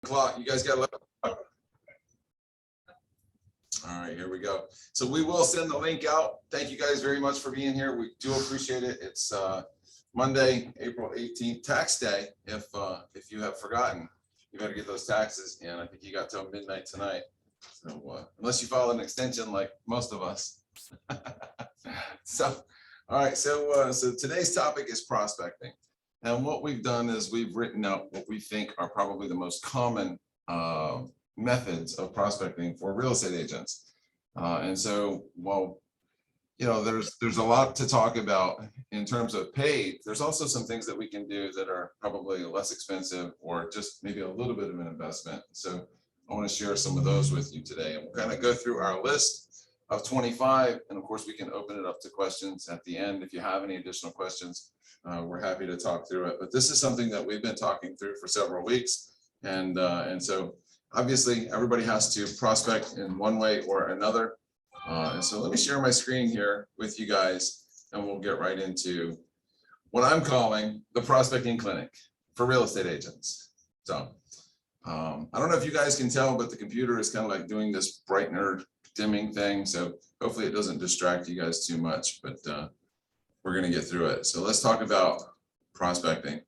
Clock. You guys got 11 o'clock. All right, here we go. So we will send the link out. Thank you guys very much for being here. We do appreciate it. It's Monday, April 18th, tax day. If you have forgotten, you better get those taxes in. I think you got till midnight tonight. So unless you file an extension like most of us. So, all right. So today's topic is prospecting. And what we've done is we've written out what we think are probably the most common methods of prospecting for real estate agents. And so, well, you know, there's a lot to talk about in terms of paid. There's also some things that we can do that are probably less expensive or just maybe a little bit of an investment. So I want to share some of those with you today. And we'll kind of go through our list of 25. And of course, we can open it up to questions at the end. If you have any additional questions, we're happy to talk through it. But this is something that we've been talking through for several weeks. And so obviously, everybody has to prospect in one way or another. And so let me share my screen here with you guys, and we'll get right into what I'm calling the prospecting clinic for real estate agents. So I don't know if you guys can tell, but the computer is kind of like doing this brightener dimming thing. So hopefully it doesn't distract you guys too much, but we're going to get through it. So let's talk about prospecting.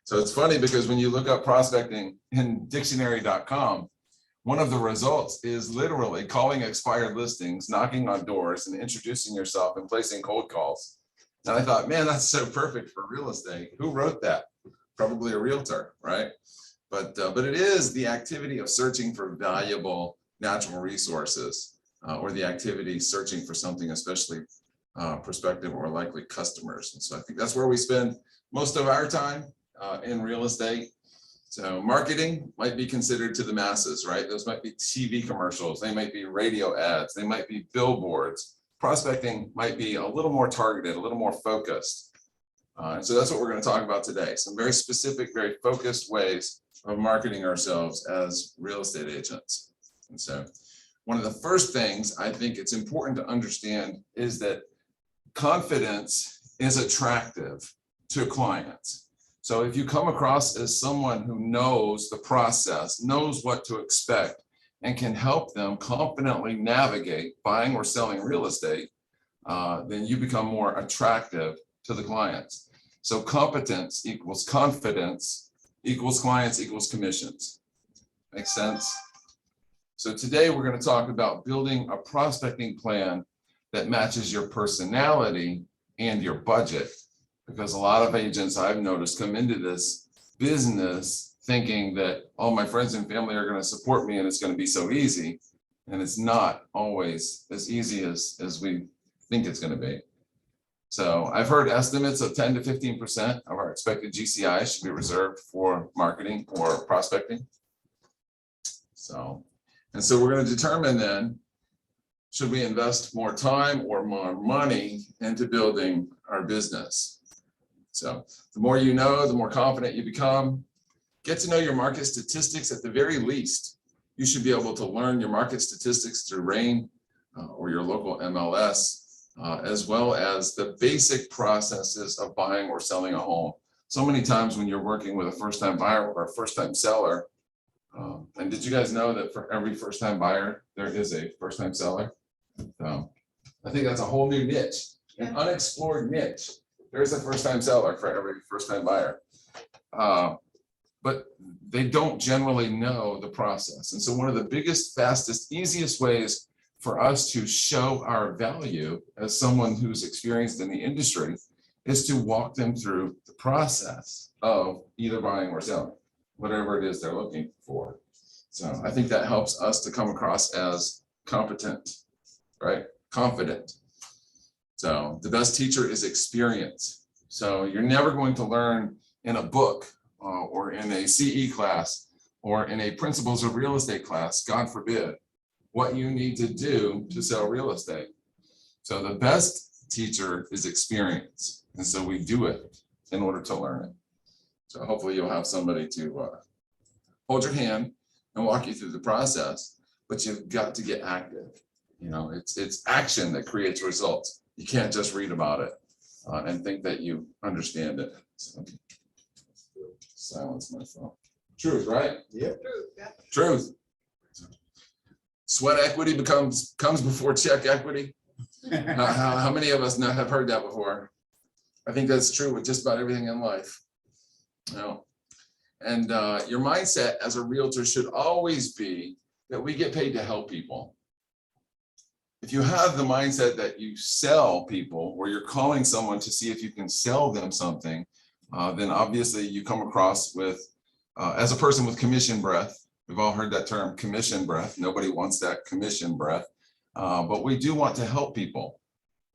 So it's funny because when you look up prospecting in dictionary.com, one of the results is literally calling expired listings, knocking on doors, and introducing yourself and placing cold calls. And I thought, man, that's so perfect for real estate. Who wrote that? Probably a realtor, right? But it is the activity of searching for valuable natural resources, or the activity searching for something, especially prospective or likely customers. And so I think that's where we spend most of our time in real estate. So marketing might be considered to the masses, right? Those might be TV commercials. They might be radio ads. They might be billboards. Prospecting might be a little more targeted, a little more focused. And so that's what we're going to talk about today. Some very specific, very focused ways of marketing ourselves as real estate agents. And so one of the first things I think it's important to understand is that confidence is attractive to clients. So if you come across as someone who knows the process, knows what to expect, and can help them confidently navigate buying or selling real estate, then you become more attractive to the clients. So competence equals confidence equals clients equals commissions. Makes sense? So today we're going to talk about building a prospecting plan that matches your personality and your budget. Because a lot of agents I've noticed come into this business thinking that all my friends and family are going to support me and it's going to be so easy. And it's not always as easy as we think it's going to be. So I've heard estimates of 10 to 15% of our expected GCI should be reserved for marketing or prospecting. So we're going to determine then, should we invest more time or more money into building our business? So the more you know, the more confident you become. Get to know your market statistics at the very least. You should be able to learn your market statistics through RAIN or your local MLS, as well as the basic processes of buying or selling a home. So many times when you're working with a first-time buyer or a first-time seller, and did you guys know that for every first-time buyer, there is a first-time seller? I think that's a whole new niche, an unexplored niche. There's a first-time seller for every first-time buyer, but they don't generally know the process. And so one of the biggest, fastest, easiest ways for us to show our value as someone who's experienced in the industry is to walk them through the process of either buying or selling, whatever it is they're looking for. So I think that helps us to come across as competent, right? Confident. So the best teacher is experience. So you're never going to learn in a book or in a CE class or in a principles of real estate class, God forbid, what you need to do to sell real estate. So the best teacher is experience. And so we do it in order to learn it. So hopefully you'll have somebody to hold your hand and walk you through the process, but you've got to get active. You know, it's action that creates results. You can't just read about it and think that you understand it. So, silence my phone. Truth, right? Yep. Truth. Sweat equity comes before check equity. How many of us have heard that before? I think that's true with just about everything in life. You know? And your mindset as a realtor should always be that we get paid to help people. If you have the mindset that you sell people, or you're calling someone to see if you can sell them something, then obviously you come across with, as a person with commission breath. We've all heard that term, commission breath. Nobody wants that commission breath, but we do want to help people.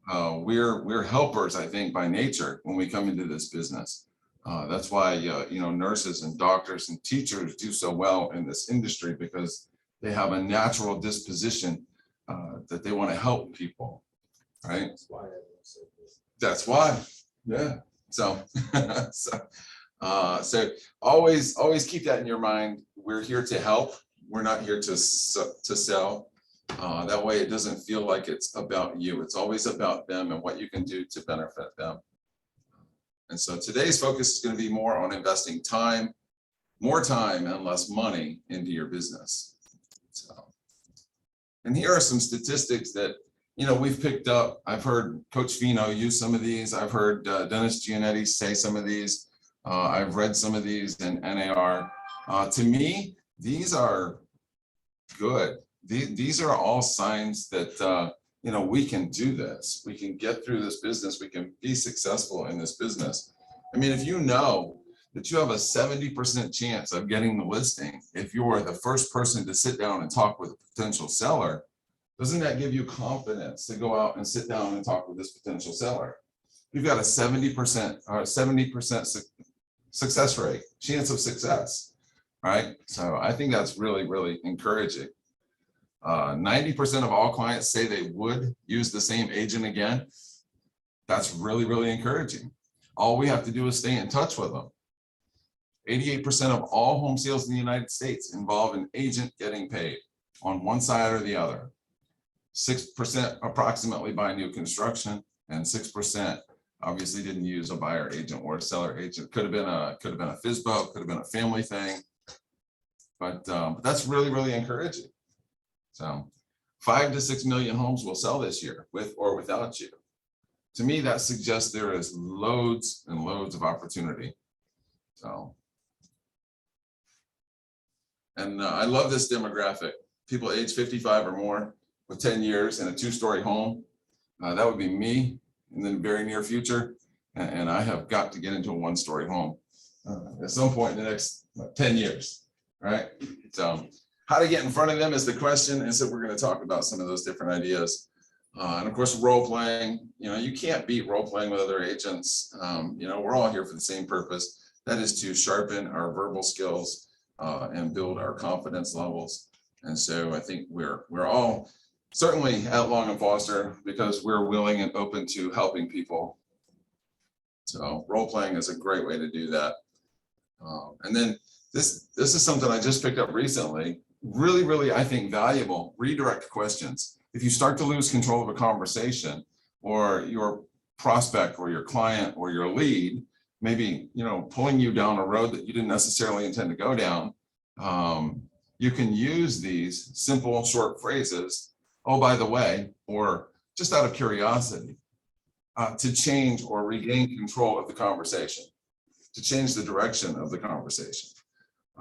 We're helpers, I think, by nature when we come into this business. That's why nurses and doctors and teachers do so well in this industry, because they have a natural disposition that they want to help people, right? That's why. Yeah. So, so always keep that in your mind. We're here to help. We're not here to sell. That way it doesn't feel like it's about you. It's always about them and what you can do to benefit them. And so today's focus is going to be more on investing time, more time and less money into your business. So, and here are some statistics that we've picked up. I've heard Coach Fino use some of these. I've heard Dennis Giannetti say some of these. I've read some of these in NAR. To me, these are good. These are all signs that we can do this. We can get through this business. We can be successful in this business. I mean, if you know that you have a 70% chance of getting the listing, if you are the first person to sit down and talk with a potential seller, doesn't that give you confidence to go out and sit down and talk with this potential seller? You've got a 70% success rate, chance of success, right? So I think that's really, really encouraging. 90% of all clients say they would use the same agent again. That's really, really encouraging. All we have to do is stay in touch with them. 88% of all home sales in the United States involve an agent getting paid on one side or the other. 6% approximately buy new construction, and 6% obviously didn't use a buyer agent or a seller agent. Could have been a FSBO, could have been a family thing, but that's really, really encouraging. So 5 to 6 million homes will sell this year, with or without you. To me, that suggests there is loads and loads of opportunity. So, and I love this demographic. People age 55 or more with 10 years and a 2-story home. That would be me in the very near future. And I have got to get into a 1-story home at some point in the next 10 years, right? So how to get in front of them is the question. And so we're going to talk about some of those different ideas. And of course, role playing, you can't beat role playing with other agents. We're all here for the same purpose. That is to sharpen our verbal skills and build our confidence levels. And so I think we're all certainly at Long and Foster because we're willing and open to helping people. So role playing is a great way to do that. And then this is something I just picked up recently. Really, really, I think valuable. Redirect questions. If you start to lose control of a conversation, or your prospect or your client or your lead, maybe pulling you down a road that you didn't necessarily intend to go down, you can use these simple short phrases, oh, by the way, or just out of curiosity, to change or regain control of the conversation, to change the direction of the conversation.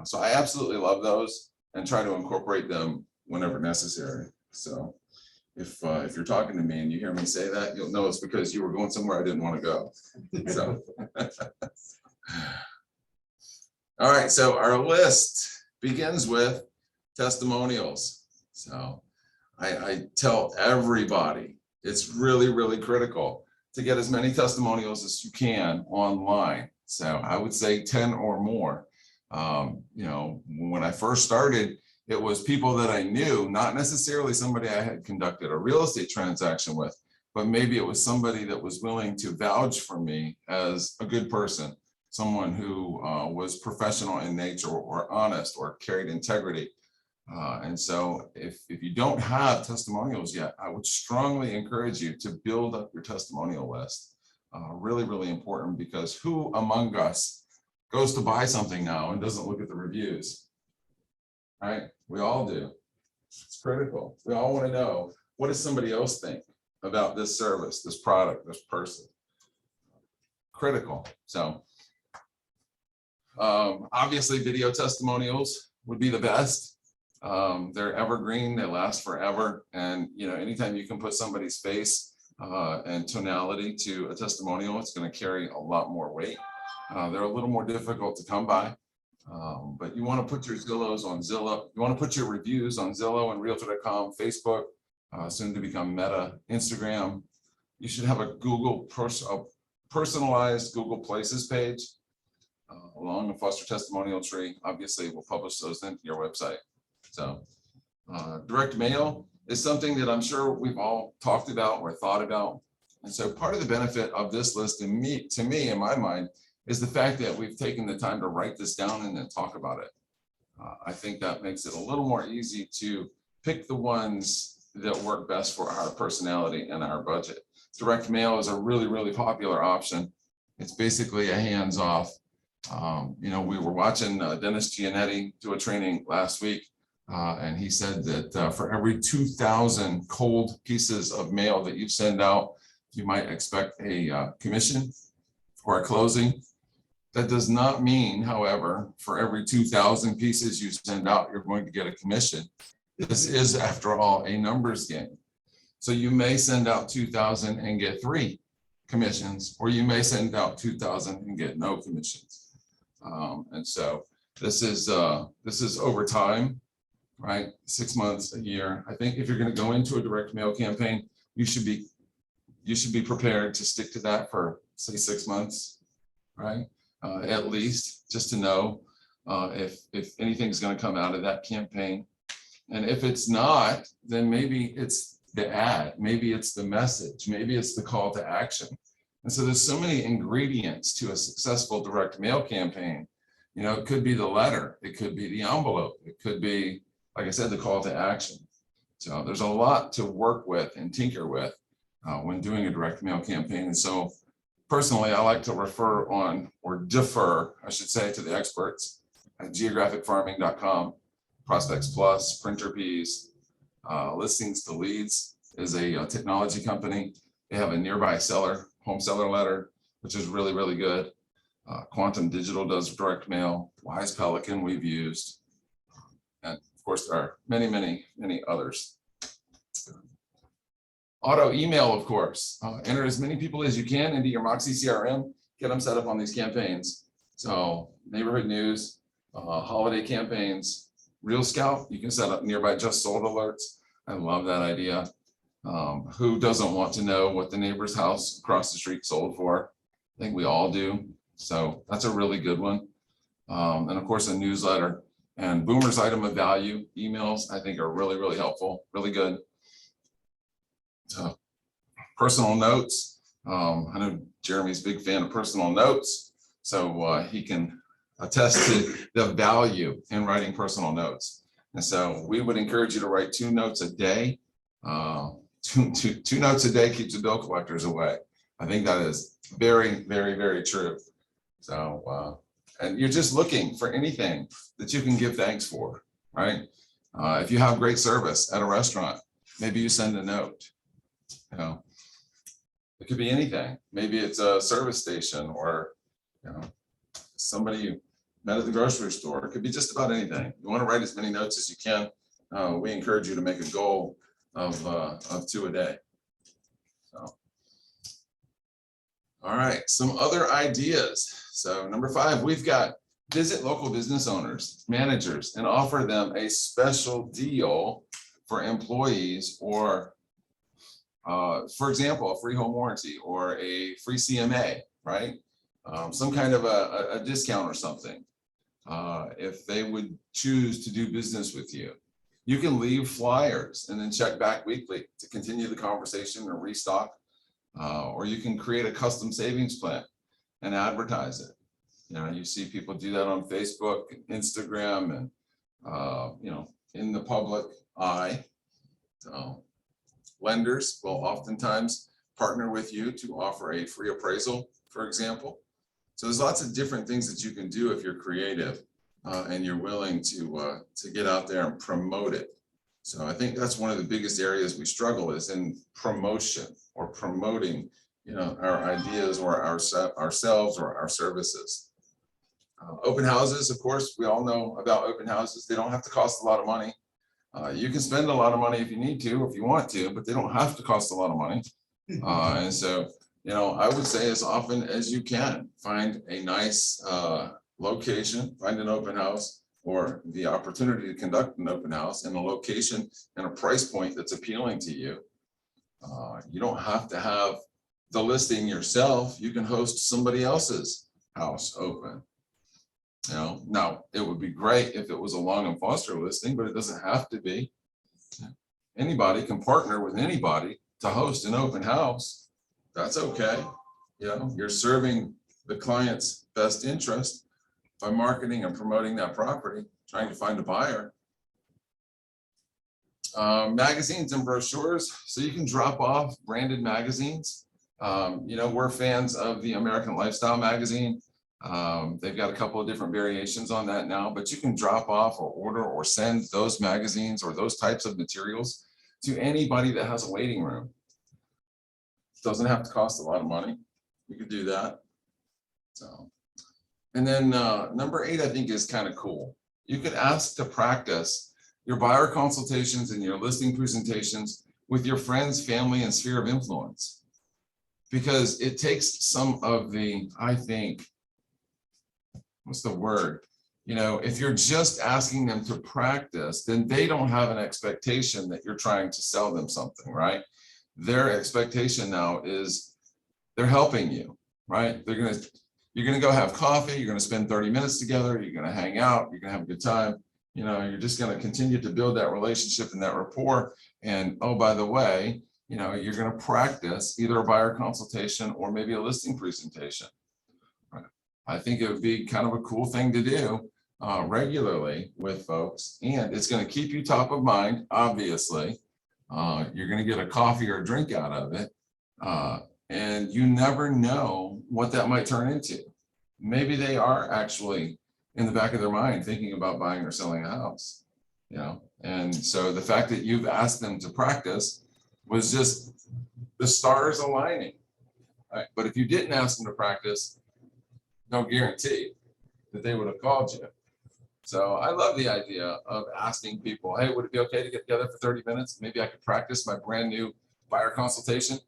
So I absolutely love those and try to incorporate them whenever necessary. So if you're talking to me and you hear me say that, you'll know it's because you were going somewhere I didn't want to go. So, all right, so our list begins with testimonials. So I tell everybody it's really, really critical to get as many testimonials as you can online. So I would say 10 or more. When I first started, it was people that I knew, not necessarily somebody I had conducted a real estate transaction with, but maybe it was somebody that was willing to vouch for me as a good person, someone who was professional in nature or honest or carried integrity. And so if you don't have testimonials yet, I would strongly encourage you to build up your testimonial list. Really, really important, because who among us goes to buy something now and doesn't look at the reviews, right? We all do. It's critical. We all want to know, what does somebody else think about this service, this product, this person? Critical. So obviously video testimonials would be the best. They're evergreen, they last forever. And anytime you can put somebody's face and tonality to a testimonial, it's going to carry a lot more weight. They're a little more difficult to come by, but you want to put your Zillows on Zillow. You want to put your reviews on Zillow and Realtor.com, Facebook, soon to become Meta, Instagram. You should have a personalized Google Places page along the Foster testimonial tree. Obviously, we'll publish those into your website. So direct mail is something that I'm sure we've all talked about or thought about. And so part of the benefit of this list to me, in my mind, is the fact that we've taken the time to write this down and then talk about it. I think that makes it a little more easy to pick the ones that work best for our personality and our budget. Direct mail is a really, really popular option. It's basically a hands-off. We were watching Dennis Giannetti do a training last week, and he said that for every 2,000 cold pieces of mail that you send out, you might expect a commission or a closing. That does not mean, however, for every 2,000 pieces you send out, you're going to get a commission. This is, after all, a numbers game. So you may send out 2,000 and get 3 commissions, or you may send out 2,000 and get no commissions. And so this is over time, right? 6 months, a year. I think if you're going to go into a direct mail campaign, you should be prepared to stick to that for, say, 6 months, right? At least, just to know if anything's going to come out of that campaign. And if it's not, then maybe it's the ad, maybe it's the message, maybe it's the call to action. And so there's so many ingredients to a successful direct mail campaign. It could be the letter, it could be the envelope, it could be, like I said, the call to action. So there's a lot to work with and tinker with when doing a direct mail campaign. And so personally, I like to defer, I should say, to the experts at geographicfarming.com, Prospects Plus, Printer Peas, Listings to Leads is a technology company. They have a nearby seller, home seller letter, which is really, really good. Quantum Digital does direct mail. Wise Pelican we've used. And of course, there are many, many, many others. Auto email, of course. Enter as many people as you can into your Moxie CRM. Get them set up on these campaigns. So neighborhood news, holiday campaigns, Real Scout, you can set up nearby just sold alerts. I love that idea. Who doesn't want to know what the neighbor's house across the street sold for? I think we all do. So that's a really good one. And of course, a newsletter and Boomer's item of value emails, I think are really, really helpful, really good. Personal notes. I know Jeremy's a big fan of personal notes, so he can attest to the value in writing personal notes. And so we would encourage you to write 2 notes a day. 2 notes a day keeps the bill collectors away. I think that is very, very, very true. So, and you're just looking for anything that you can give thanks for, right? If you have great service at a restaurant, maybe you send a note. It could be anything. Maybe it's a service station, or somebody you met at the grocery store. It could be just about anything. You want to write as many notes as you can. We encourage you to make a goal of 2 a day. So, all right, some other ideas. So number 5, we've got visit local business owners, managers, and offer them a special deal for employees, or for example, a free home warranty or a free CMA, right? Some kind of a discount or something. If they would choose to do business with you, you can leave flyers and then check back weekly to continue the conversation or restock, or you can create a custom savings plan and advertise it. You see people do that on Facebook, Instagram, and in the public eye. So lenders will oftentimes partner with you to offer a free appraisal, for example. So there's lots of different things that you can do if you're creative and you're willing to get out there and promote it. So I think that's one of the biggest areas we struggle is in promotion or promoting, our ideas or ourselves or our services. Open houses, of course, we all know about open houses. They don't have to cost a lot of money. You can spend a lot of money if you need to, if you want to, but they don't have to cost a lot of money. And so, I would say as often as you can, find a nice location, find an open house or the opportunity to conduct an open house in a location and a price point that's appealing to you. You don't have to have the listing yourself. You can host somebody else's house open. Now it would be great if it was a Long and Foster listing, but it doesn't have to be. Anybody can partner with anybody to host an open house. That's okay. You're serving the client's best interest by marketing and promoting that property, trying to find a buyer. Magazines and brochures. So you can drop off branded magazines. We're fans of the American Lifestyle magazine. They've got a couple of different variations on that now, but you can drop off or order or send those magazines or those types of materials to anybody that has a waiting room. It doesn't have to cost a lot of money. You could do that. So, and then number 8, I think is kind of cool. You could ask to practice your buyer consultations and your listing presentations with your friends, family, and sphere of influence, because it takes some of the, I think, what's the word? If you're just asking them to practice, then they don't have an expectation that you're trying to sell them something, right? Their expectation now is they're helping you, right? You're gonna go have coffee, you're gonna spend 30 minutes together, you're gonna hang out, you're gonna have a good time. You're just gonna continue to build that relationship and that rapport. And oh, by the way, you're gonna practice either a buyer consultation or maybe a listing presentation. I think it would be kind of a cool thing to do regularly with folks, and it's going to keep you top of mind. Obviously, you're going to get a coffee or a drink out of it, and you never know what that might turn into. Maybe they are actually in the back of their mind thinking about buying or selling a house, and so the fact that you've asked them to practice was just the stars aligning. Right? But if you didn't ask them to practice, no guarantee that they would have called you. So I love the idea of asking people, hey, would it be okay to get together for 30 minutes? Maybe I could practice my brand new buyer consultation.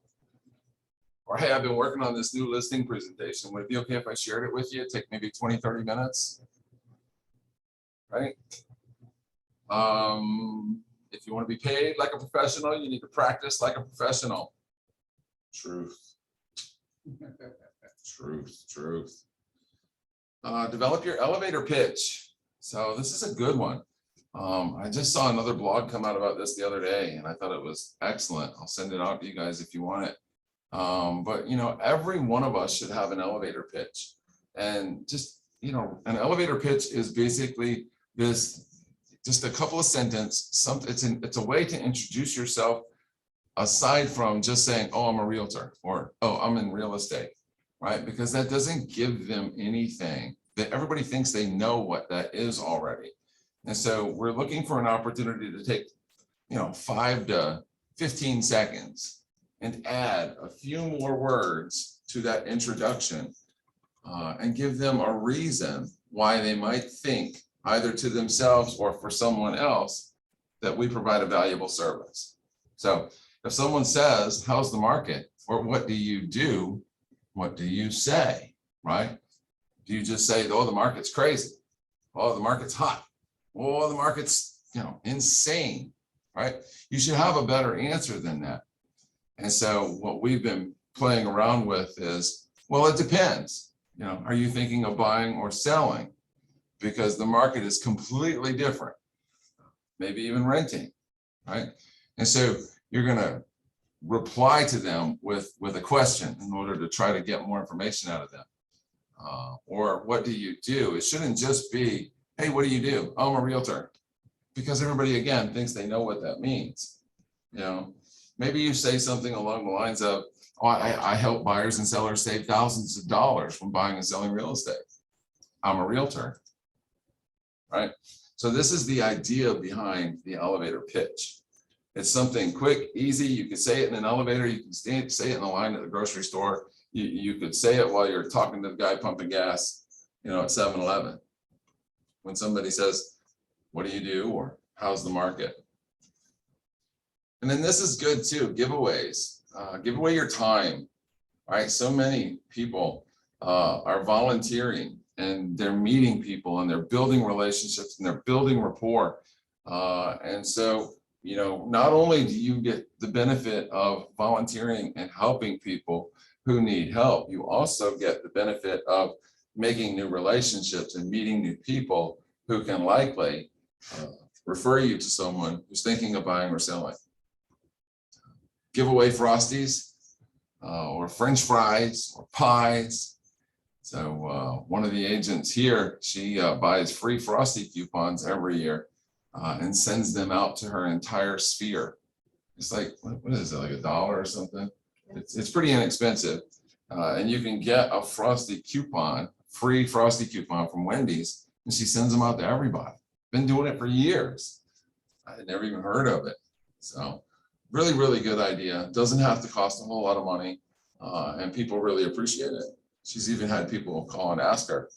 Or, hey, I've been working on this new listing presentation. Would it be okay if I shared it with you? Take maybe 20, 30 minutes, right? If you want to be paid like a professional, you need to practice like a professional. Truth. Truth. Develop your elevator pitch. So this is a good one. I just saw another blog come out about this the other day, and I thought it was excellent. I'll send it out to you guys if you want it. But every one of us should have an elevator pitch, and just an elevator pitch is basically this, just a couple of sentences. It's a way to introduce yourself aside from just saying, oh, I'm a realtor, or oh, I'm in real estate. Right? Because that doesn't give them anything. That everybody thinks they know what that is already. And so we're looking for an opportunity to take, 5 to 15 seconds and add a few more words to that introduction and give them a reason why they might think either to themselves or for someone else that we provide a valuable service. So if someone says, how's the market? Or what do you do? What do you say, right? Do you just say, oh, the market's crazy? Oh, the market's hot. Oh, the market's, insane, right? You should have a better answer than that. And so what we've been playing around with is, well, it depends. Are you thinking of buying or selling? Because the market is completely different. Maybe even renting, right? And so you're going to reply to them with a question in order to try to get more information out of them. Or what do you do? It shouldn't just be, hey, what do you do? Oh, I'm a realtor. Because everybody, again, thinks they know what that means. Maybe you say something along the lines of, Oh, I help buyers and sellers save thousands of dollars when buying and selling real estate. I'm a realtor, right? So this is the idea behind the elevator pitch. It's something quick, easy. You could say it in an elevator. You can say it in the line at the grocery store. You could say it while you're talking to the guy pumping gas, at 7-Eleven. When somebody says, what do you do? Or how's the market? And then this is good too, giveaways. Give away your time, right? So many people are volunteering and they're meeting people and they're building relationships and they're building rapport. And so, not only do you get the benefit of volunteering and helping people who need help, you also get the benefit of making new relationships and meeting new people who can likely refer you to someone who's thinking of buying or selling. Give away Frosties or French fries or pies. So one of the agents here, she buys free Frosty coupons every year and sends them out to her entire sphere. It's like, what is it, like $1 or something? It's pretty inexpensive. And you can get a Frosty coupon, free Frosty coupon from Wendy's, and she sends them out to everybody. Been doing it for years. I had never even heard of it. So really, really good idea. Doesn't have to cost a whole lot of money, and people really appreciate it. She's even had people call and ask her,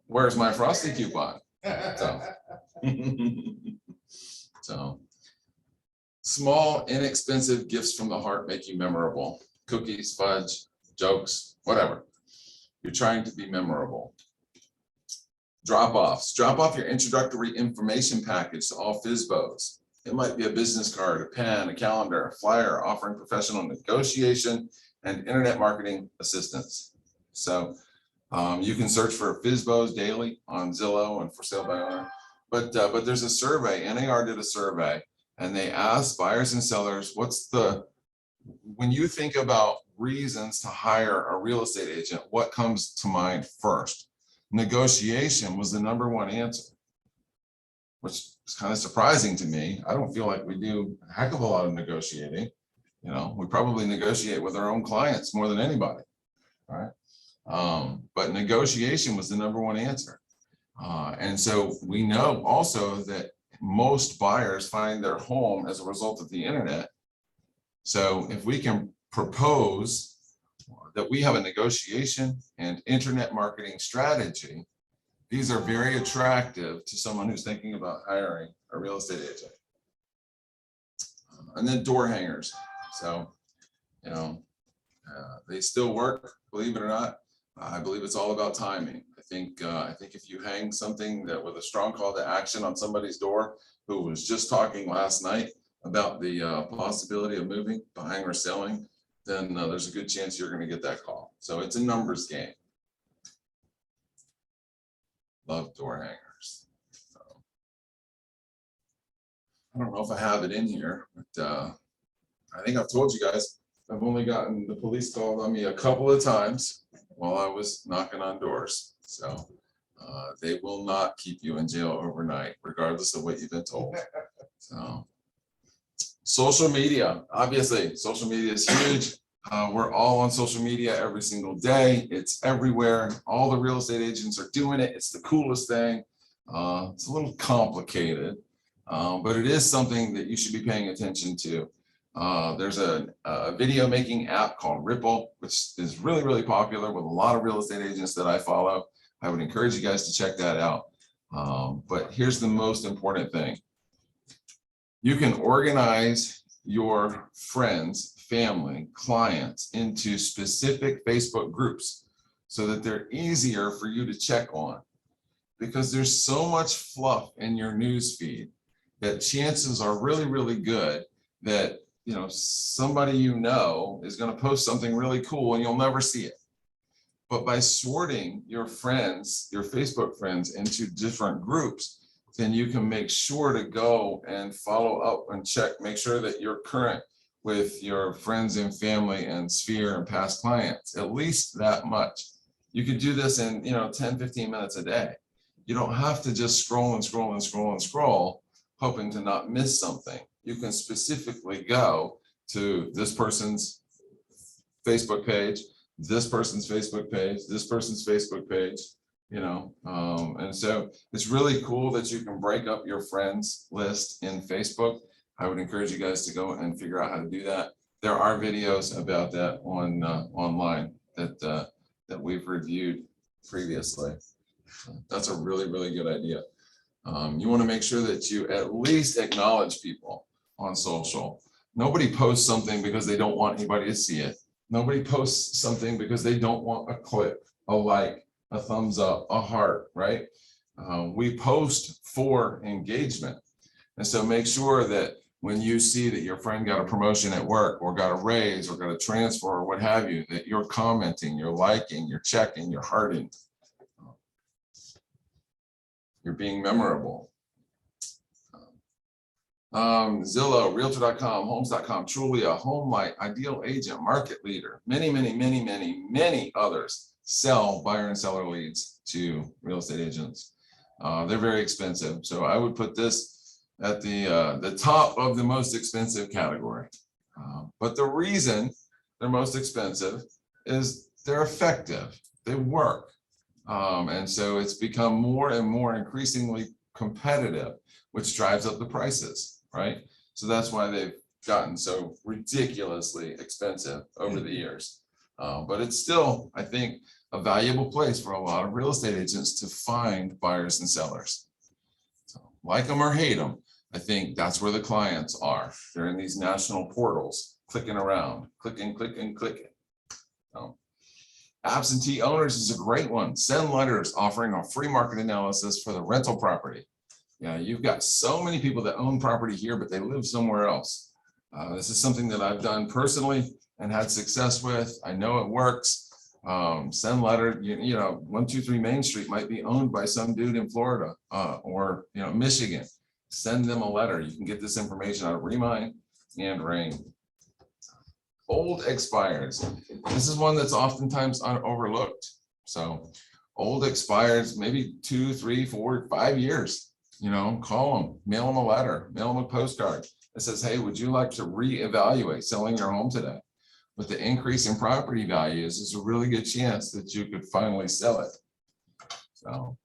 where's my Frosty coupon? So small, inexpensive gifts from the heart make you memorable. Cookies, fudge, jokes, whatever. You're trying to be memorable. Drop-offs. Drop off your introductory information package to all FSBOs. It might be a business card, a pen, a calendar, a flyer offering professional negotiation and internet marketing assistance. So you can search for FSBOs daily on Zillow and for sale by owner. But there's a survey. NAR did a survey, and they asked buyers and sellers, when you think about reasons to hire a real estate agent, what comes to mind first? Negotiation was the #1 answer, which is kind of surprising to me. I don't feel like we do a heck of a lot of negotiating. We probably negotiate with our own clients more than anybody, right? But negotiation was the #1 answer. And so we know also that most buyers find their home as a result of the internet. So if we can propose that we have a negotiation and internet marketing strategy, these are very attractive to someone who's thinking about hiring a real estate agent. And then door hangers. So, they still work, believe it or not. I believe it's all about timing. I think if you hang something that with a strong call to action on somebody's door who was just talking last night about the possibility of moving, buying or selling, then there's a good chance you're going to get that call. So it's a numbers game. Love door hangers. So, I don't know if I have it in here, but I think I've told you guys, I've only gotten the police called on me a couple of times while I was knocking on doors. So they will not keep you in jail overnight, regardless of what you've been told. So social media, obviously, social media is huge. We're all on social media every single day. It's everywhere. All the real estate agents are doing it. It's the coolest thing. It's a little complicated, but it is something that you should be paying attention to. There's a video making app called Ripple, which is really, really popular with a lot of real estate agents that I follow. I would encourage you guys to check that out. But here's the most important thing. You can organize your friends, family, clients into specific Facebook groups so that they're easier for you to check on, because there's so much fluff in your news feed that chances are really, really good that somebody is going to post something really cool and you'll never see it. But by sorting your friends, your Facebook friends, into different groups, then you can make sure to go and follow up and check, make sure that you're current with your friends and family and sphere and past clients, at least that much. You could do this in 10, 15 minutes a day. You don't have to just scroll and scroll and scroll and scroll, hoping to not miss something. You can specifically go to this person's Facebook page, this person's Facebook page, this person's Facebook page, and so it's really cool that you can break up your friends list in Facebook. I would encourage you guys to go and figure out how to do that. There are videos about that on online that we've reviewed previously. That's a really, really good idea. You want to make sure that you at least acknowledge people on social. Nobody posts something because they don't want anybody to see it. Nobody posts something because they don't want a click, a like, a thumbs up, a heart, right? We post for engagement. And so make sure that when you see that your friend got a promotion at work or got a raise or got a transfer or what have you, that you're commenting, you're liking, you're checking, you're hearting. You're being memorable. Zillow, Realtor.com, Homes.com, Trulia, HomeLight, Ideal Agent, Market Leader, many others sell buyer and seller leads to real estate agents. They're very expensive. So I would put this at the top of the most expensive category. But the reason they're most expensive is they're effective. They work. And so it's become more and more increasingly competitive, which drives up the prices, right? So that's why they've gotten so ridiculously expensive over the years. But it's still, I think, a valuable place for a lot of real estate agents to find buyers and sellers. So, like them or hate them, I think that's where the clients are. They're in these national portals, clicking around, clicking. Absentee owners is a great one. Send letters offering a free market analysis for the rental property. You've got so many people that own property here, but they live somewhere else. This is something that I've done personally and had success with. I know it works. Send letter, 123 Main Street might be owned by some dude in Florida or Michigan. Send them a letter. You can get this information out of Remind and Ring. Old expires. This is one that's oftentimes overlooked. So old expires, maybe 2, 3, 4, 5 years. Call them, mail them a letter, mail them a postcard that says, hey, would you like to reevaluate selling your home today? With the increase in property values, there's a really good chance that you could finally sell it. So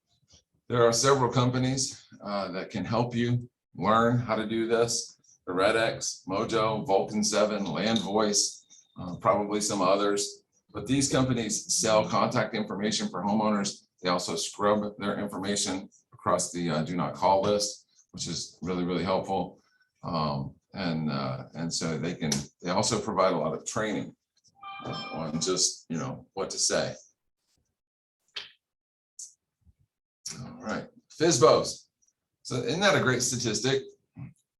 there are several companies that can help you learn how to do this. The RedX, Mojo, Vulcan 7, Land Voice, probably some others. But these companies sell contact information for homeowners. They also scrub their information across the do not call list, which is really, really helpful. And so they also provide a lot of training on just, what to say. All right, FSBOs. So isn't that a great statistic?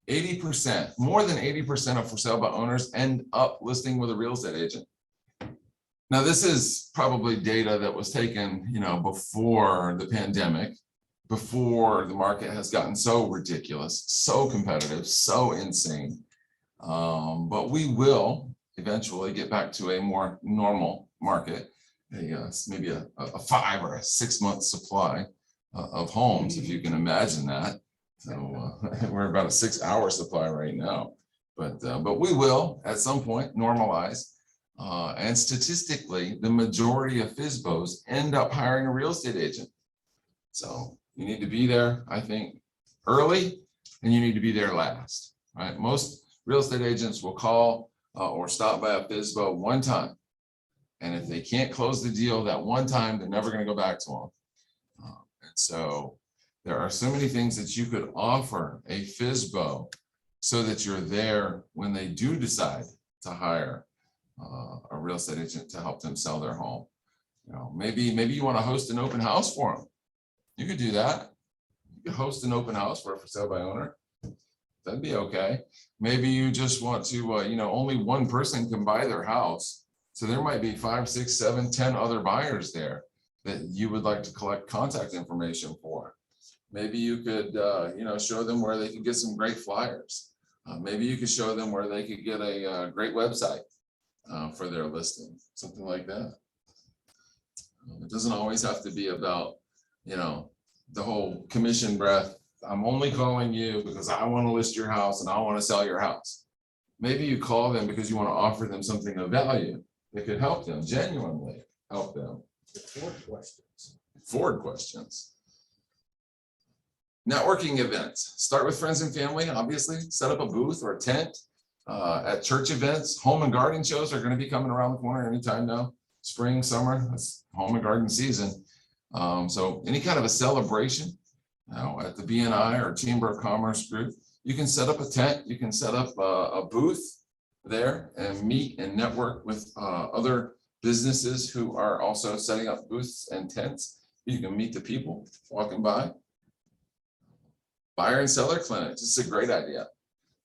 80%, more than 80% of for sale by owners end up listing with a real estate agent. Now, this is probably data that was taken, before the pandemic, before the market has gotten so ridiculous, so competitive, so insane. But we will eventually get back to a more normal market, maybe a 5 or a 6 month supply of homes, if you can imagine that. So we're about a 6-hour supply right now, but we will at some point normalize. And statistically, the majority of FSBOs end up hiring a real estate agent. So you need to be there, I think, early, and you need to be there last, right? Most real estate agents will call or stop by a FSBO one time. And if they can't close the deal that one time, they're never going to go back to them. And so there are so many things that you could offer a FSBO so that you're there when they do decide to hire a real estate agent to help them sell their home. Maybe you want to host an open house for them. You could do that. You could host an open house for sale by owner. That'd be okay. Maybe you just want to, only one person can buy their house. So there might be 5, 6, 7, 10 other buyers there that you would like to collect contact information for. Maybe you could, show them where they could get some great flyers. Maybe you could show them where they could get a great website for their listing, something like that. It doesn't always have to be about, the whole commission breath. I'm only calling you because I want to list your house and I want to sell your house. Maybe you call them because you want to offer them something of value. that could help them, genuinely help them. Forward questions. Networking events. Start with friends and family, obviously. Set up a booth or a tent at church events. Home and garden shows are going to be coming around the corner anytime now. Spring, summer, that's home and garden season. So any kind of a celebration at the BNI or Chamber of Commerce group, you can set up a tent, you can set up a booth there and meet and network with other businesses who are also setting up booths and tents. You can meet the people walking by. Buyer and seller clinics, this is a great idea.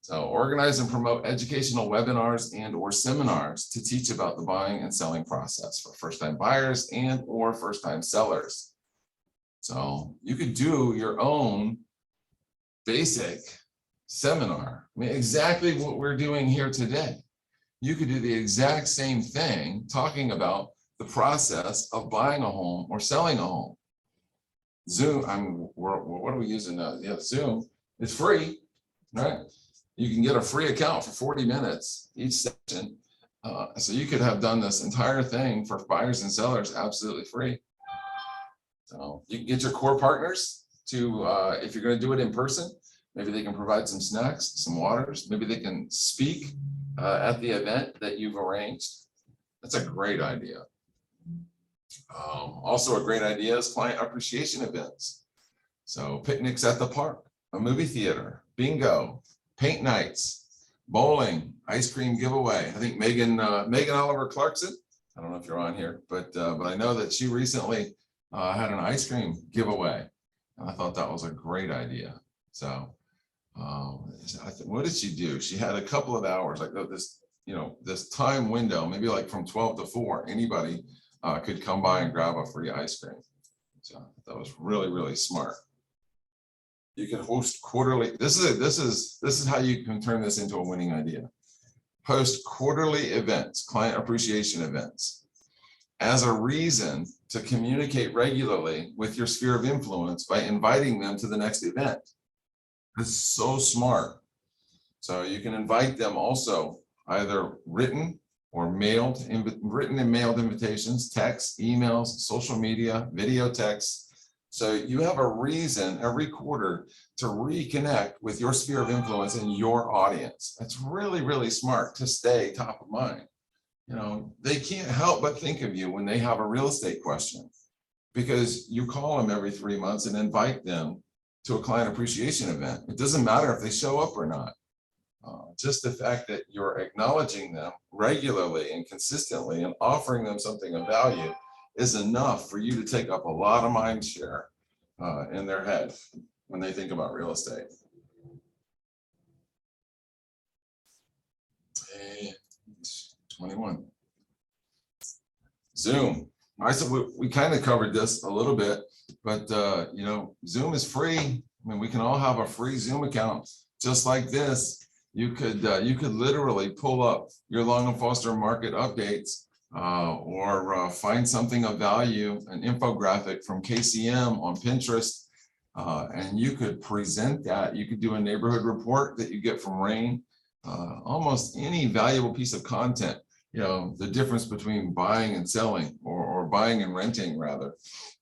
So organize and promote educational webinars and or seminars to teach about the buying and selling process for first-time buyers and or first-time sellers. So you could do your own basic seminar. I mean, exactly what we're doing here today. You could do the exact same thing talking about the process of buying a home or selling a home. Zoom, what are we using now? Yeah, Zoom is free, right? You can get a free account for 40 minutes each session. So you could have done this entire thing for buyers and sellers absolutely free. So you can get your core partners to, if you're going to do it in person, maybe they can provide some snacks, some waters. Maybe they can speak at the event that you've arranged. That's a great idea. Also a great idea is client appreciation events. So picnics at the park, a movie theater, bingo, paint nights, bowling, ice cream giveaway. I think Megan Oliver Clarkson, I don't know if you're on here, but I know that she recently had an ice cream giveaway. And I thought that was a great idea. So what did she do? She had a couple of hours, like this, this time window, maybe like from 12 to 4, anybody could come by and grab a free ice cream. So that was really, really smart. You can host quarterly. This is how you can turn this into a winning idea. Host quarterly events, client appreciation events, as a reason to communicate regularly with your sphere of influence by inviting them to the next event. It's so smart. So you can invite them also either written or mailed, written and mailed invitations, texts, emails, social media, video texts. So you have a reason every quarter to reconnect with your sphere of influence and your audience. That's really, really smart to stay top of mind. They can't help but think of you when they have a real estate question, because you call them every 3 months and invite them to a client appreciation event. It doesn't matter if they show up or not. Just the fact that you're acknowledging them regularly and consistently and offering them something of value is enough for you to take up a lot of mind share in their head when they think about real estate. 21. Zoom. I said we kind of covered this a little bit, but Zoom is free. I mean, we can all have a free Zoom account just like this. You could literally pull up your Long and Foster market updates or find something of value, an infographic from KCM on Pinterest, and you could present that. You could do a neighborhood report that you get from RAIN, almost any valuable piece of content, the difference between buying and selling or buying and renting rather.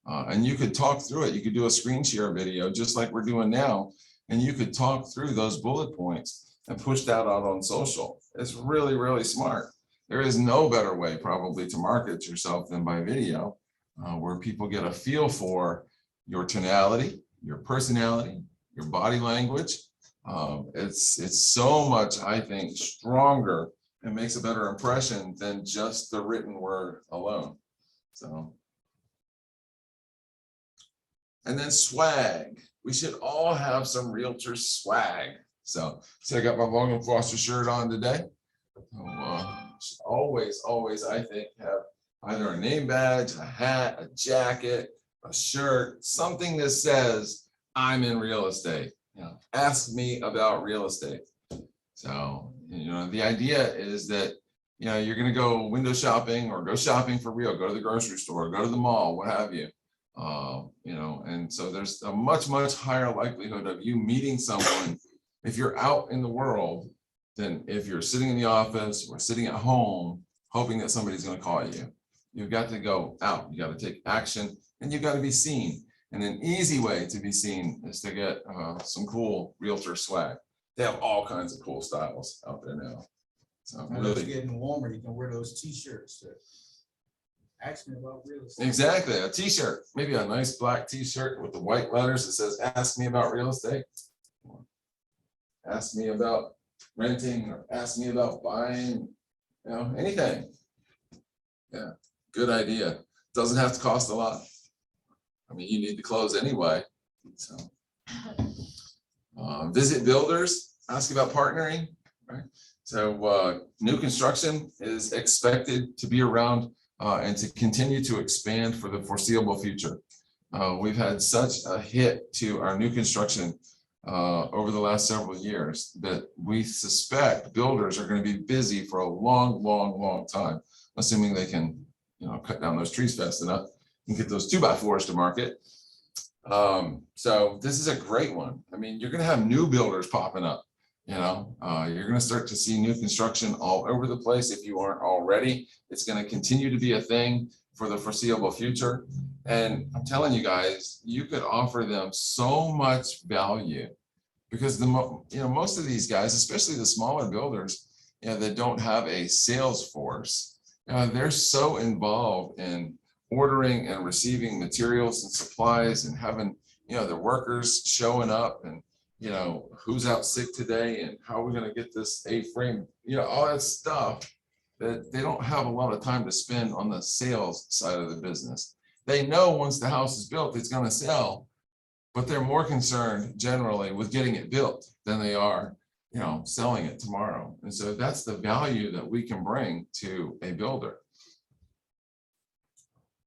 And you could talk through it. You could do a screen share video just like we're doing now, and you could talk through those bullet points and push that out on social. It's really, really smart. There is no better way probably to market yourself than by video, where people get a feel for your tonality, your personality, your body language. It's so much, I think, stronger and makes a better impression than just the written word alone. So, and then swag. We should all have some realtor swag. So I got my Long and Foster shirt on today. Should always, I think, have either a name badge, a hat, a jacket, a shirt, something that says I'm in real estate. Ask me about real estate. So, the idea is that, you're going to go window shopping or go shopping for real, go to the grocery store, go to the mall, what have you. And so there's a much, much higher likelihood of you meeting someone if you're out in the world than if you're sitting in the office or sitting at home hoping that somebody's going to call you. You've got to go out, you got to take action, and you've got to be seen. And an easy way to be seen is to get some cool realtor swag. They have all kinds of cool styles out there now. So Now really, it's getting warmer, you can wear those t-shirts that ask me about real estate. exactly, a t-shirt, maybe a nice black t-shirt with the white letters that says, ask me about real estate. Ask me about renting, or ask me about buying, you know, anything. Yeah, good idea. Doesn't have to cost a lot. I mean, you need to close anyway. So visit builders, ask about partnering, right? So new construction is expected to be around and to continue to expand for the foreseeable future. We've had such a hit to our new construction over the last several years that we suspect builders are going to be busy for a long time, assuming they can, you know, cut down those trees fast enough and get those 2x4s to market. So this is a great one. I mean, you're going to have new builders popping up. You know, you're going to start to see new construction all over the place if you aren't already. It's going to continue to be a thing for the foreseeable future. And I'm telling you guys, you could offer them so much value because most of these guys, especially the smaller builders, you know, that don't have a sales force, they're so involved in ordering and receiving materials and supplies and having, you know, the workers showing up and, you know, who's out sick today and how are we going to get this A-frame, you know, all that stuff that they don't have a lot of time to spend on the sales side of the business. They know once the house is built, it's going to sell, but they're more concerned generally with getting it built than they are, you know, selling it tomorrow. And so that's the value that we can bring to a builder.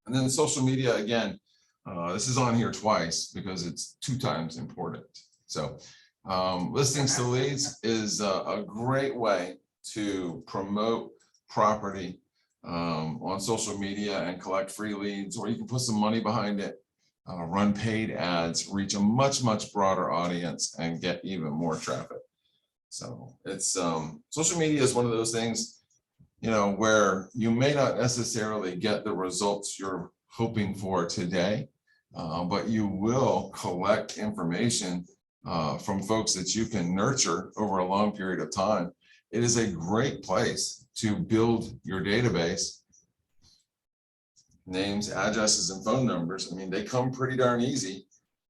And then social media, again, this is on here twice because it's 2 times important. So listings to leads is a great way to promote property on social media and collect free leads, or you can put some money behind it, run paid ads, reach a much broader audience and get even more traffic. So it's social media is one of those things, you know, where you may not necessarily get the results you're hoping for today, but you will collect information from folks that you can nurture over a long period of time. It is a great place to build your database. Names, addresses, and phone numbers. I mean, they come pretty darn easy.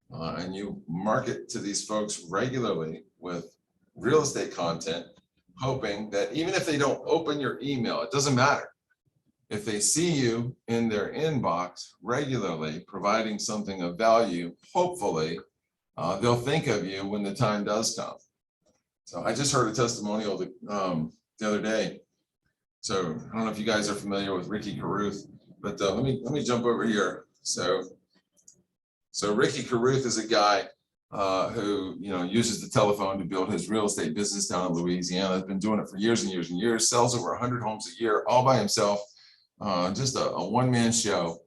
And you market to these folks regularly with real estate content, hoping that even if they don't open your email, it doesn't matter. If they see you in their inbox regularly, providing something of value, hopefully, they'll think of you when the time does come. So I just heard a testimonial the other day. So I don't know if you guys are familiar with Ricky Carruth, but let me jump over here. So Ricky Carruth is a guy who, you know, uses the telephone to build his real estate business down in Louisiana. Has been doing it for years and years and years. Sells over 100 homes a year, all by himself. Just a one-man show.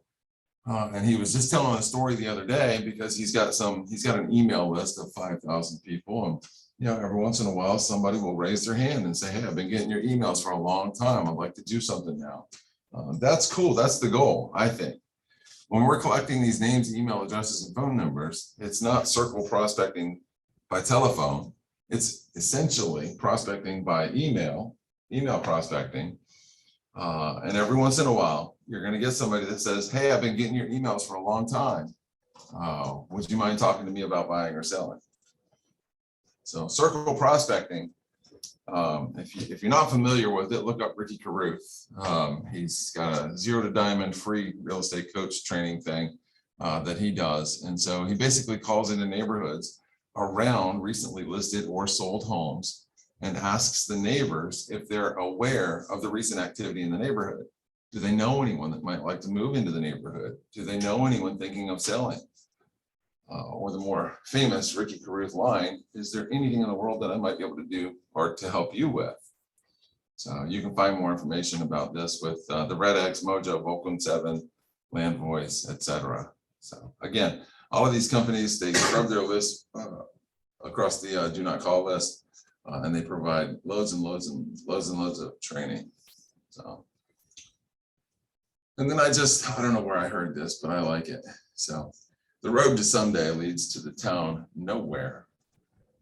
And he was just telling a story the other day because he's got an email list of 5,000 people, and you know, every once in a while somebody will raise their hand and say, hey, I've been getting your emails for a long time, I'd like to do something now. That's cool. That's the goal. I think when we're collecting these names, email addresses, and phone numbers, it's not circle prospecting by telephone. It's essentially prospecting by email prospecting. And every once in a while, you're going to get somebody that says, hey, I've been getting your emails for a long time. Would you mind talking to me about buying or selling? So circle prospecting, if you're not familiar with it, look up Ricky Carruth. He's got a 0 to diamond free real estate coach training thing that he does. And so he basically calls into neighborhoods around recently listed or sold homes and asks the neighbors if they're aware of the recent activity in the neighborhood. Do they know anyone that might like to move into the neighborhood? Do they know anyone thinking of selling? Or the more famous Ricky Carruth line, is there anything in the world that I might be able to do or to help you with? So you can find more information about this with the Red X, Mojo, Vulcan 7, Land Voice, etc. So again, all of these companies, they scrub their list across the do not call list, and they provide loads and loads of training. So And then I don't know where I heard this, but I like it. So the road to someday leads to the town nowhere.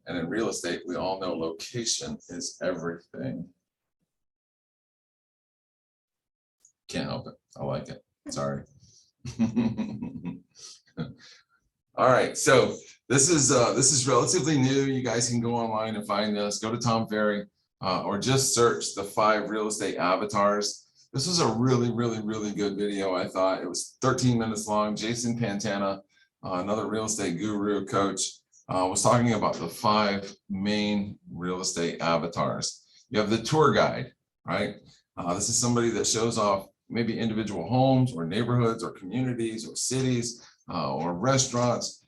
And in real estate, we all know location is everything. Can't help it. I like it. Sorry. All right. So this is relatively new. You guys can go online and find this. Go to Tom Ferry or just search the 5 real estate avatars. This was a really, really, really good video. I thought it was 13 minutes long. Jason Pantana, another real estate guru coach, was talking about the 5 main real estate avatars. You have the tour guide, right? This is somebody that shows off maybe individual homes or neighborhoods or communities or cities or restaurants,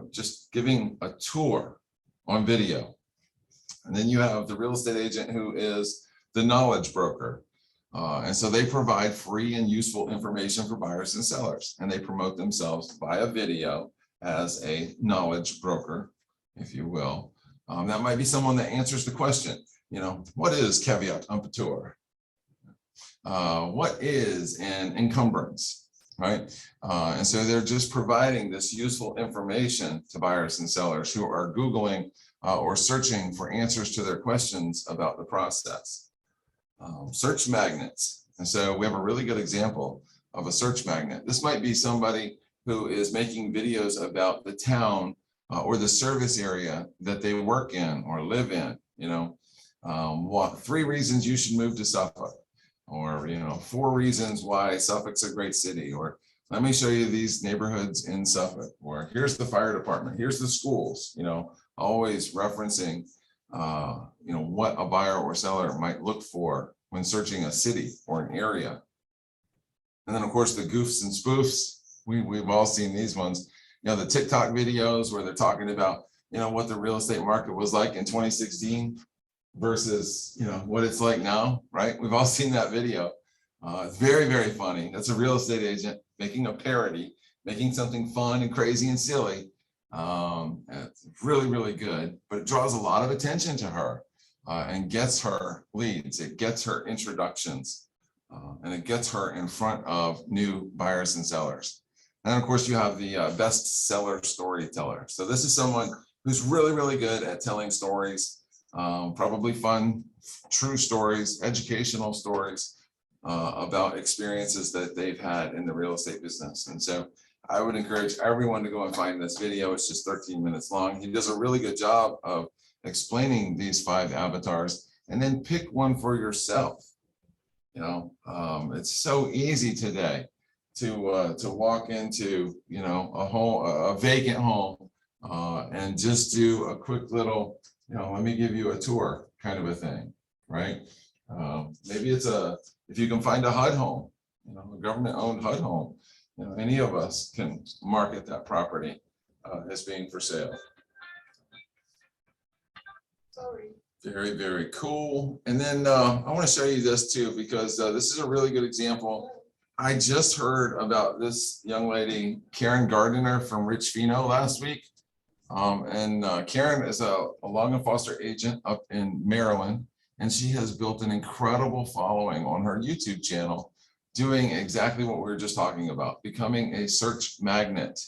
just giving a tour on video. And then you have the real estate agent who is the knowledge broker. And so they provide free and useful information for buyers and sellers, and they promote themselves via video as a knowledge broker, if you will. That might be someone that answers the question, what is caveat emptor? What is an encumbrance, right? And so they're just providing this useful information to buyers and sellers who are Googling or searching for answers to their questions about the process. Search magnets. And so we have a really good example of a search magnet. This might be somebody who is making videos about the town or the service area that they work in or live in, 3 reasons you should move to Suffolk, or 4 reasons why Suffolk's a great city, or let me show you these neighborhoods in Suffolk, or here's the fire department, here's the schools, always referencing what a buyer or seller might look for when searching a city or an area. And then of course the goofs and spoofs, we've all seen these ones, the TikTok videos where they're talking about what the real estate market was like in 2016 versus what it's like now, right? We've all seen that video. It's very, very funny. That's a real estate agent making a parody, making something fun and crazy and silly. It's really, really good, but it draws a lot of attention to her and gets her leads. It gets her introductions and it gets her in front of new buyers and sellers. And then of course you have the bestseller storyteller. So this is someone who's really, really good at telling stories, probably fun, true stories, educational stories about experiences that they've had in the real estate business. And so I would encourage everyone to go and find this video. It's just 13 minutes long. He does a really good job of explaining these 5 avatars, and then pick one for yourself. It's so easy today to walk into a vacant home and just do a quick little let me give you a tour kind of a thing, right? Maybe it's if you can find a HUD home, a government-owned HUD home. Any of us can market that property as being for sale. Sorry. Very, very cool. And then I want to show you this too, because this is a really good example. I just heard about this young lady, Karen Gardiner from Richvino last week. Karen is a Long and Foster agent up in Maryland, and she has built an incredible following on her YouTube channel, doing exactly what we were just talking about, becoming a search magnet,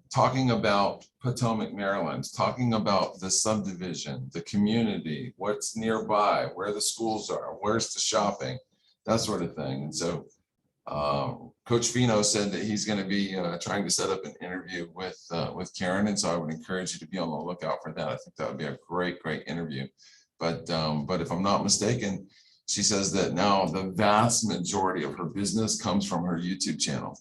talking about Potomac, Maryland, talking about the subdivision, the community, what's nearby, where the schools are, where's the shopping, that sort of thing. And so Coach Fino said that he's going to be trying to set up an interview with Karen. And so I would encourage you to be on the lookout for that. I think that would be a great, great interview. But if I'm not mistaken, she says that now the vast majority of her business comes from her YouTube channel.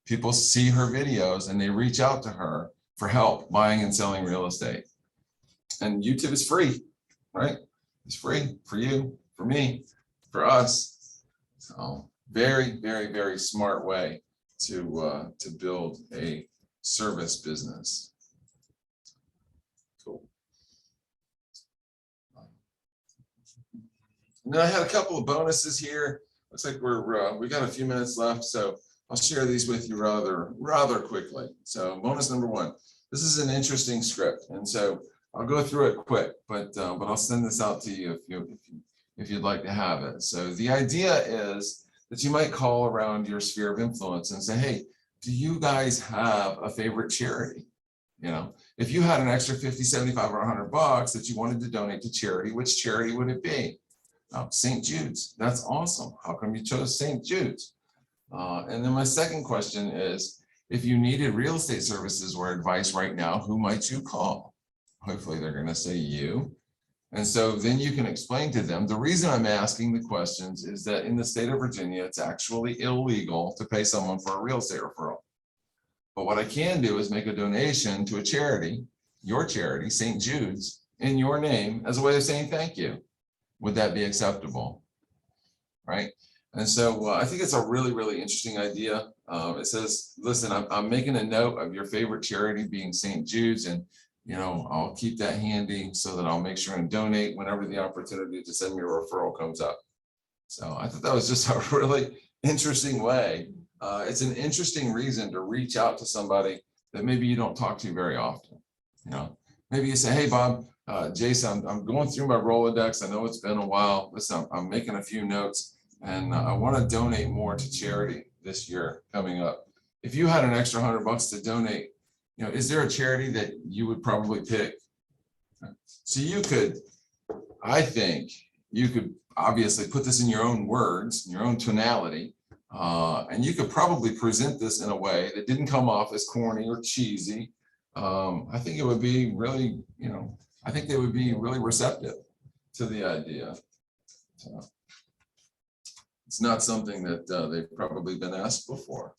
People see her videos and they reach out to her for help buying and selling real estate. And YouTube is free, right? It's free for you, for me, for us. So very, very, very smart way to build a service business. Cool. And then I had a couple of bonuses here. Looks like we got a few minutes left, so I'll share these with you rather quickly. So bonus number 1, this is an interesting script, and so I'll go through it quick, but I'll send this out to you if you'd like to have it. So the idea is that you might call around your sphere of influence and say, hey, do you guys have a favorite charity? You know, if you had an extra 50, 75, or $100 that you wanted to donate to charity, which charity would it be? St. Jude's. That's awesome. How come you chose St. Jude's? And then my second question is, if you needed real estate services or advice right now, who might you call? Hopefully they're going to say you. And so then you can explain to them, the reason I'm asking the questions is that in the state of Virginia, it's actually illegal to pay someone for a real estate referral. But what I can do is make a donation to a charity, your charity, St. Jude's, in your name as a way of saying thank you. Would that be acceptable? Right? And so I think it's a really, really interesting idea. It says, listen, I'm making a note of your favorite charity being St. Jude's, and you know, I'll keep that handy so that I'll make sure and donate whenever the opportunity to send me a referral comes up. So I thought that was just a really interesting way. It's an interesting reason to reach out to somebody that maybe you don't talk to very often. You know, maybe you say, hey, Bob, Jason, I'm going through my Rolodex. I know it's been a while. Listen, I'm making a few notes, and I want to donate more to charity this year coming up. If you had an extra $100 to donate, you know, is there a charity that you would probably pick? So you could, I think you could obviously put this in your own words, your own tonality, and you could probably present this in a way that didn't come off as corny or cheesy. I think it would be really, you know, I think they would be really receptive to the idea. So it's not something that they've probably been asked before.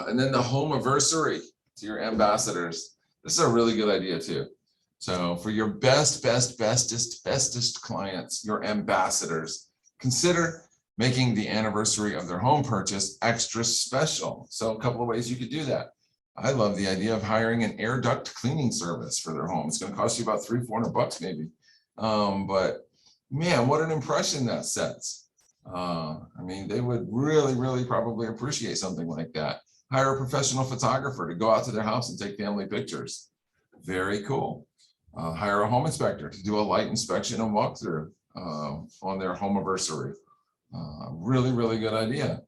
And then the home anniversary to your ambassadors. This is a really good idea too. So for your bestest clients, your ambassadors, consider making the anniversary of their home purchase extra special. So a couple of ways you could do that. I love the idea of hiring an air duct cleaning service for their home. It's going to cost you about $300-400 maybe. But man, what an impression that sets. I mean, they would really probably appreciate something like that. Hire a professional photographer to go out to their house and take family pictures. Very cool. Hire a home inspector to do a light inspection and walkthrough on their home anniversary. Really good idea.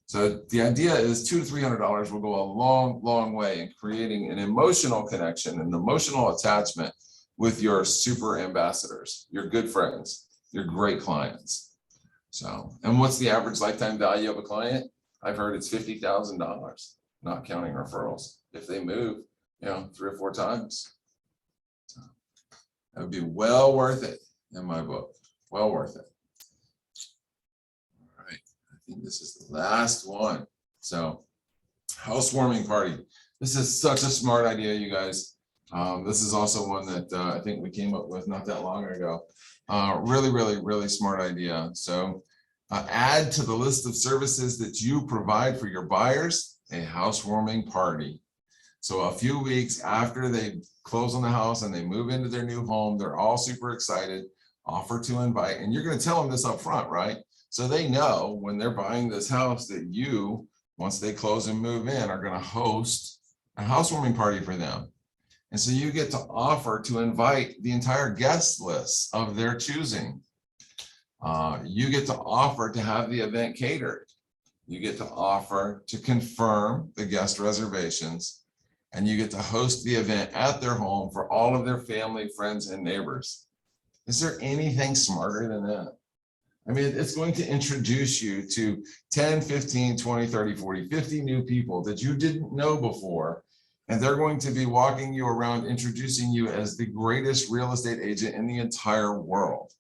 So the idea is $200 to $300 will go a long way in creating an emotional connection, an emotional attachment with your super ambassadors, your good friends, your great clients. So, and what's the average lifetime value of a client? I've heard it's $50,000, not counting referrals. If they move, you know, 3 or 4 times. So that would be well worth it in my book. Well worth it. All right, I think this is the last one. So, housewarming party. This is such a smart idea, you guys. This is also one that I think we came up with not that long ago. Really smart idea. So add to the list of services that you provide for your buyers, a housewarming party. So a few weeks after they close on the house and they move into their new home, they're all super excited, offer to invite, and you're going to tell them this up front, right? So they know when they're buying this house that you, once they close and move in, are going to host a housewarming party for them. And so you get to offer to invite the entire guest list of their choosing. You get to offer to have the event catered. You get to offer to confirm the guest reservations, and you get to host the event at their home for all of their family, friends, and neighbors. Is there anything smarter than that? I mean, it's going to introduce you to 10, 15, 20, 30, 40, 50 new people that you didn't know before. And they're going to be walking you around, introducing you as the greatest real estate agent in the entire world.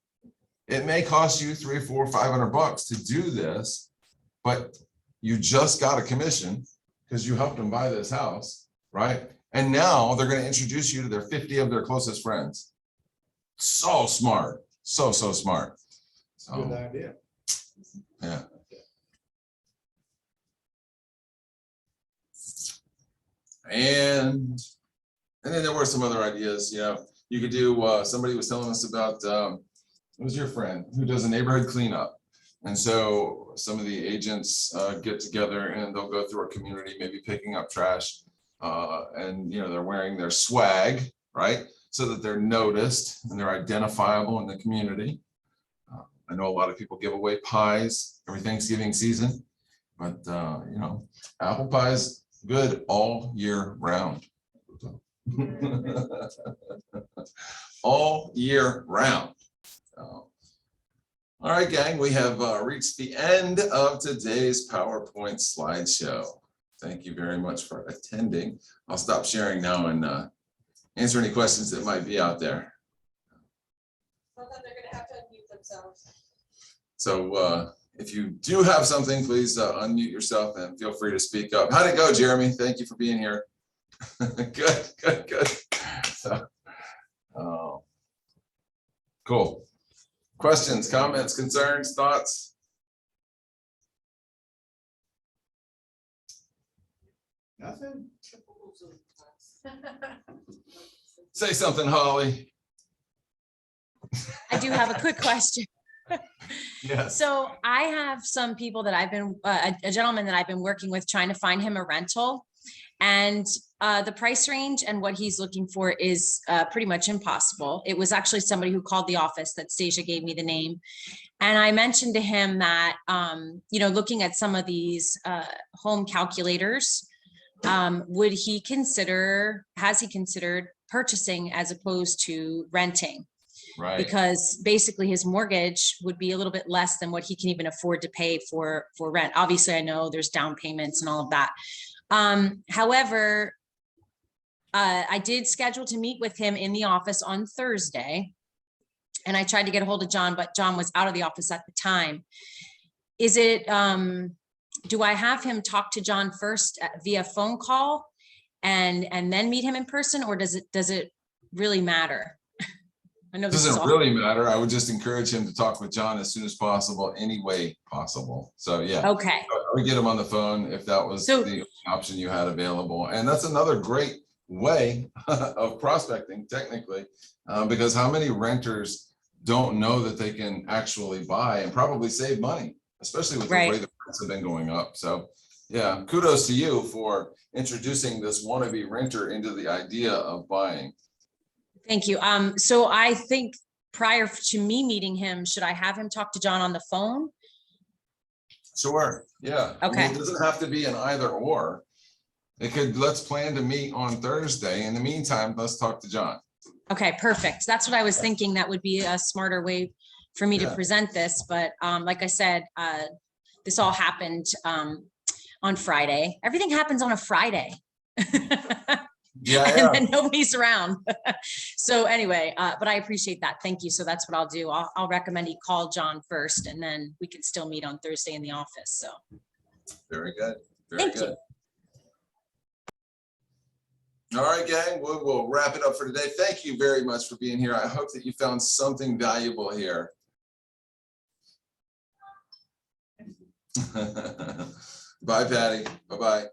It may cost you $300, $400, $500 to do this, but you just got a commission because you helped them buy this house, right? And now they're going to introduce you to their 50 of their closest friends. So smart, so smart. So, Good idea. Yeah. And then there were some other ideas. You know, you could do, somebody was telling us about, it was your friend who does a neighborhood cleanup. And so some of the agents get together and they'll go through a community, maybe picking up trash, and you know, they're wearing their swag, right? So that they're noticed and they're identifiable in the community. I know a lot of people give away pies every Thanksgiving season, but you know, apple pie is good all year round. All year round. So, all right, gang, we have reached the end of today's PowerPoint slideshow. Thank you very much for attending. I'll stop sharing now and answer any questions that might be out there. Well, then they're gonna have to unmute themselves. So if you do have something, please unmute yourself and feel free to speak up. How'd it go, Jeremy? Thank you for being here. Good, good, good. So, cool. Questions, comments, concerns, thoughts? Nothing. Say something, Holly. I do have a quick question. Yes. So I have some people that I've been, a gentleman that I've been working with trying to find him a rental. And the price range and what he's looking for is pretty much impossible. It was actually somebody who called the office that Stacia gave me the name. And I mentioned to him that, you know, looking at some of these home calculators, would he consider, has he considered purchasing as opposed to renting? Right. Because basically his mortgage would be a little bit less than what he can even afford to pay for rent. Obviously, I know there's down payments and all of that. However, I did schedule to meet with him in the office on Thursday, and I tried to get a hold of John, but John was out of the office at the time. Is it, do I have him talk to John first via phone call and then meet him in person, or does it really matter? I know It this doesn't really matter. I would just encourage him to talk with John as soon as possible, any way possible. So yeah. Okay. We get him on the phone if that was the option you had available. And that's another great way of prospecting, technically, because how many renters don't know that they can actually buy and probably save money, especially with the way the rents have been going up. So yeah, kudos to you for introducing this wannabe renter into the idea of buying. Thank you. So I think prior to me meeting him, should I have him talk to John on the phone? Sure. Yeah. Okay. I mean, it doesn't have to be an either or. It could, let's plan to meet on Thursday. In the meantime, let's talk to John. Okay, perfect. That's what I was thinking. That would be a smarter way for me to present this. But like I said, this all happened on Friday. Everything happens on a Friday. Yeah, and then nobody's around. So anyway, but I appreciate that. Thank you. So that's what I'll do. I'll recommend he call John first, and then we can still meet on Thursday in the office. So very good. Very Thank good. All right, gang, we'll wrap it up for today. Thank you very much for being here. I hope that you found something valuable here. Bye, Patty. Bye-bye.